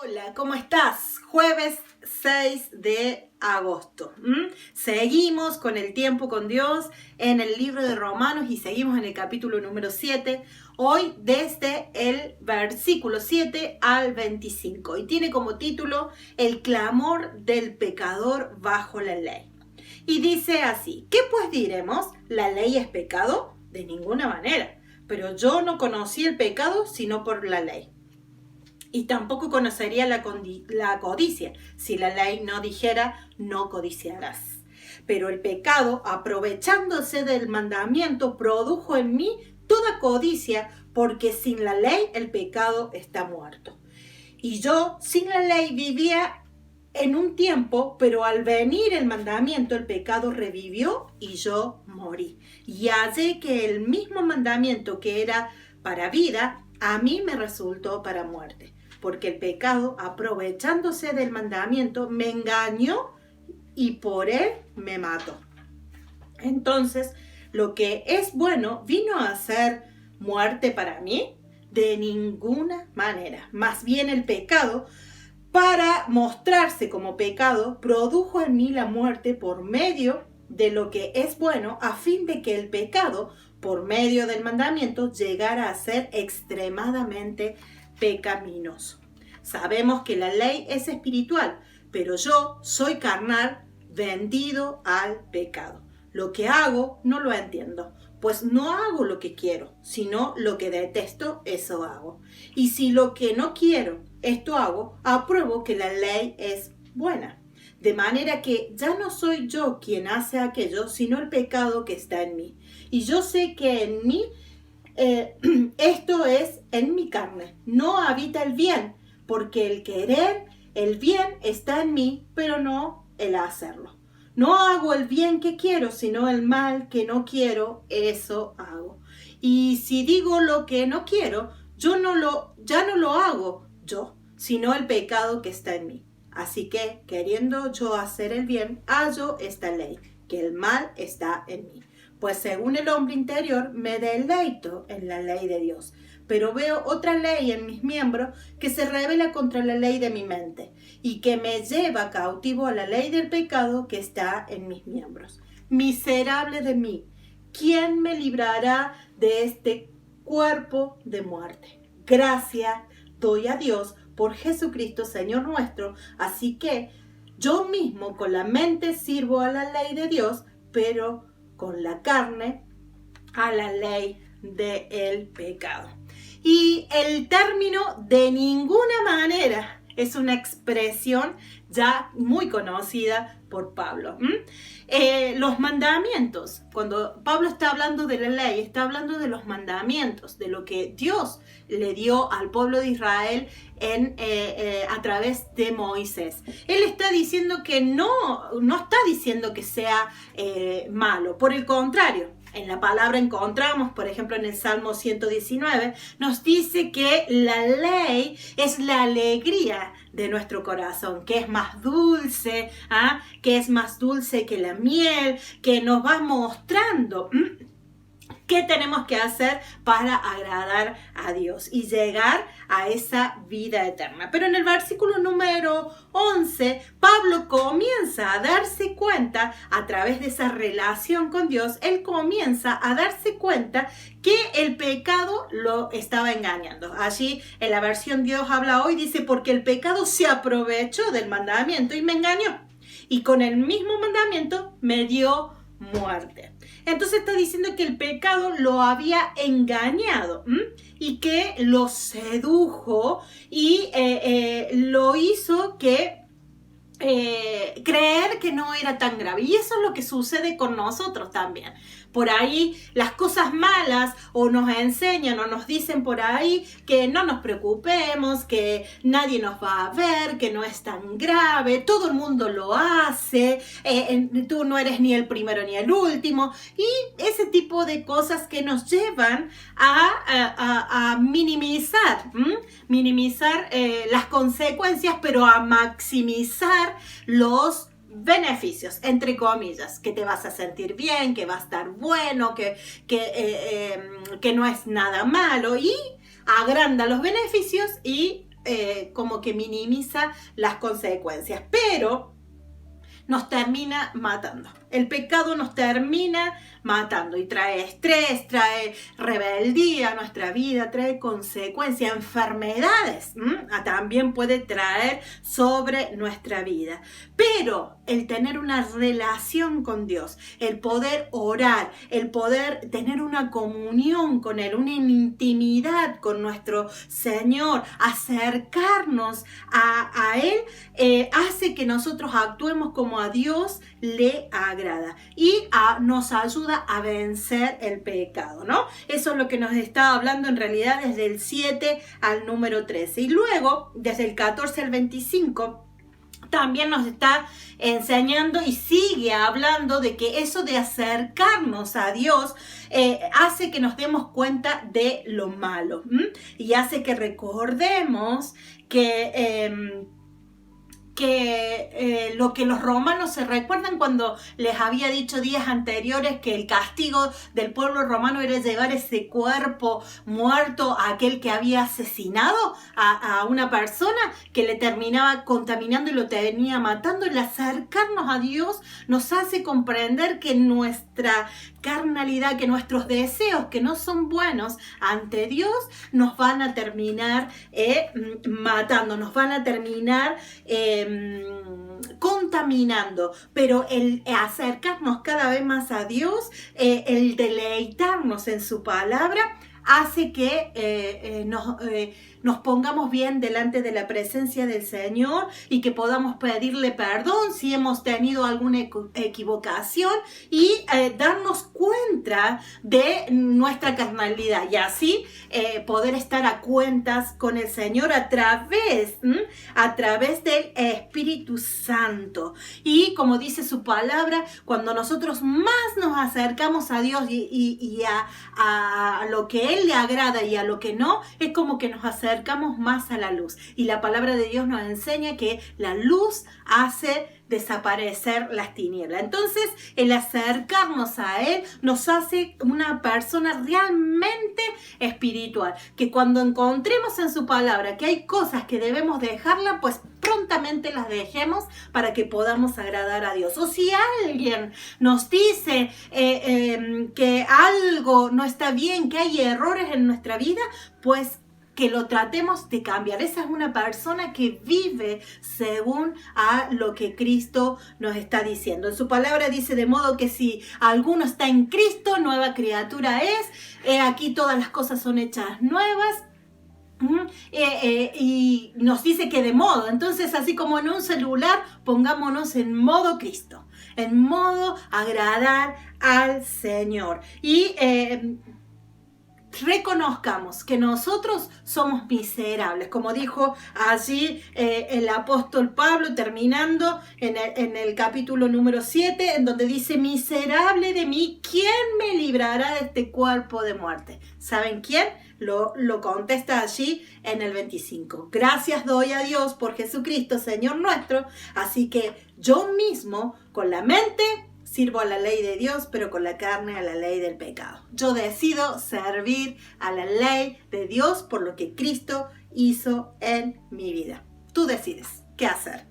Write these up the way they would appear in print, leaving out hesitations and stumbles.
Hola, ¿cómo estás? Jueves 6 de agosto. Seguimos con el tiempo con Dios en el libro de Romanos y seguimos en el capítulo número 7. Hoy desde el versículo 7 al 25. Y tiene como título El clamor del pecador bajo la ley. Y dice así: ¿qué pues diremos? ¿La ley es pecado? De ninguna manera. Pero yo no conocí el pecado sino por la ley. Y tampoco conocería la codicia, si la ley no dijera, no codiciarás. Pero el pecado, aprovechándose del mandamiento, produjo en mí toda codicia, porque sin la ley el pecado está muerto. Y yo sin la ley vivía en un tiempo, pero al venir el mandamiento, el pecado revivió y yo morí. Y hallé que el mismo mandamiento que era para vida, a mí me resultó para muerte. Porque el pecado, aprovechándose del mandamiento, me engañó y por él me mató. Entonces, lo que es bueno vino a ser muerte para mí, de ninguna manera. Más bien el pecado, para mostrarse como pecado, produjo en mí la muerte por medio de lo que es bueno, a fin de que el pecado, por medio del mandamiento, llegara a ser extremadamente pecaminoso. Sabemos que la ley es espiritual, pero yo soy carnal, vendido al pecado. Lo que hago no lo entiendo, pues no hago lo que quiero, sino lo que detesto, eso hago. Y si lo que no quiero, esto hago, apruebo que la ley es buena. De manera que ya no soy yo quien hace aquello, sino el pecado que está en mí. Y yo sé que en mí, esto es en mi carne, no habita el bien, porque el querer el bien está en mí, pero no el hacerlo. No hago el bien que quiero, sino el mal que no quiero, eso hago. Y si digo lo que no quiero, ya no lo hago yo, sino el pecado que está en mí. Así que, queriendo yo hacer el bien, hallo esta ley, que el mal está en mí. Pues según el hombre interior, me deleito en la ley de Dios. Pero veo otra ley en mis miembros que se rebela contra la ley de mi mente y que me lleva cautivo a la ley del pecado que está en mis miembros. Miserable de mí, ¿quién me librará de este cuerpo de muerte? Gracias doy a Dios por Jesucristo, Señor nuestro. Así que yo mismo con la mente sirvo a la ley de Dios, pero con la carne a la ley del pecado. Y el término de ninguna manera es una expresión ya muy conocida por Pablo. Los mandamientos, cuando Pablo está hablando de la ley, está hablando de los mandamientos, de lo que Dios le dio al pueblo de Israel a través de Moisés. Él está diciendo que no está diciendo que sea malo, por el contrario. En la palabra encontramos, por ejemplo, en el Salmo 119, nos dice que la ley es la alegría de nuestro corazón, que es más dulce, que es más dulce que la miel, que nos va mostrando qué tenemos que hacer para agradar a Dios y llegar a esa vida eterna. Pero en el versículo número 11, Pablo comienza a darse cuenta, a través de esa relación con Dios, él comienza a darse cuenta que el pecado lo estaba engañando. Allí en la versión Dios habla hoy, dice, porque el pecado se aprovechó del mandamiento y me engañó. Y con el mismo mandamiento me dio muerte. Entonces está diciendo que el pecado lo había engañado y que lo sedujo y lo hizo que creer que no era tan grave. Y eso es lo que sucede con nosotros también. Por ahí las cosas malas o nos enseñan o nos dicen por ahí que no nos preocupemos, que nadie nos va a ver, que no es tan grave, todo el mundo lo hace, tú no eres ni el primero ni el último, y ese tipo de cosas que nos llevan a minimizar las consecuencias, pero a maximizar los beneficios, entre comillas, que te vas a sentir bien, que va a estar bueno, que no es nada malo, y agranda los beneficios y como que minimiza las consecuencias, pero nos termina matando. El pecado nos termina matando y trae estrés, trae rebeldía a nuestra vida, trae consecuencias, enfermedades. También puede traer sobre nuestra vida. Pero el tener una relación con Dios, el poder orar, el poder tener una comunión con Él, una intimidad con nuestro Señor, acercarnos a Él, hace que nosotros actuemos como a Dios le agrada y nos ayuda a vencer el pecado, ¿no? Eso es lo que nos está hablando en realidad desde el 7 al número 13. Y luego, desde el 14 al 25, también nos está enseñando y sigue hablando de que eso de acercarnos a Dios hace que nos demos cuenta de lo malo, y hace que recordemos que lo que los romanos se recuerdan cuando les había dicho días anteriores que el castigo del pueblo romano era llevar ese cuerpo muerto a aquel que había asesinado a una persona, que le terminaba contaminando y lo tenía matando. El acercarnos a Dios nos hace comprender que nuestra carnalidad, que nuestros deseos que no son buenos ante Dios nos van a terminar matando, nos van a terminar contaminando. Pero el acercarnos cada vez más a Dios, el deleitarnos en su palabra, hace que nos pongamos bien delante de la presencia del Señor y que podamos pedirle perdón si hemos tenido alguna equivocación y darnos cuenta de nuestra carnalidad y así poder estar a cuentas con el Señor a través del Espíritu Santo. Y como dice su palabra, cuando nosotros más nos acercamos a Dios y a lo que Él le agrada y a lo que no, es como que nos acercamos más a la luz. Y la palabra de Dios nos enseña que la luz hace desaparecer las tinieblas. Entonces, el acercarnos a Él nos hace una persona realmente espiritual, que cuando encontremos en su palabra que hay cosas que debemos dejarla, pues prontamente las dejemos para que podamos agradar a Dios. O si alguien nos dice que algo no está bien, que hay errores en nuestra vida, pues que lo tratemos de cambiar. Esa es una persona que vive según a lo que Cristo nos está diciendo. En su palabra dice: de modo que si alguno está en Cristo, nueva criatura es. Aquí todas las cosas son hechas nuevas. Y nos dice que de modo. Entonces, así como en un celular, pongámonos en modo Cristo, en modo agradar al Señor. Y reconozcamos que nosotros somos miserables, como dijo allí el apóstol Pablo, terminando en el capítulo número 7, en donde dice: miserable de mí, ¿quién me librará de este cuerpo de muerte? ¿Saben quién? Lo contesta allí en el 25. Gracias doy a Dios por Jesucristo, Señor nuestro. Así que yo mismo, con la mente, sirvo a la ley de Dios, pero con la carne a la ley del pecado. Yo decido servir a la ley de Dios por lo que Cristo hizo en mi vida. Tú decides qué hacer.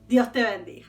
Dios te bendiga.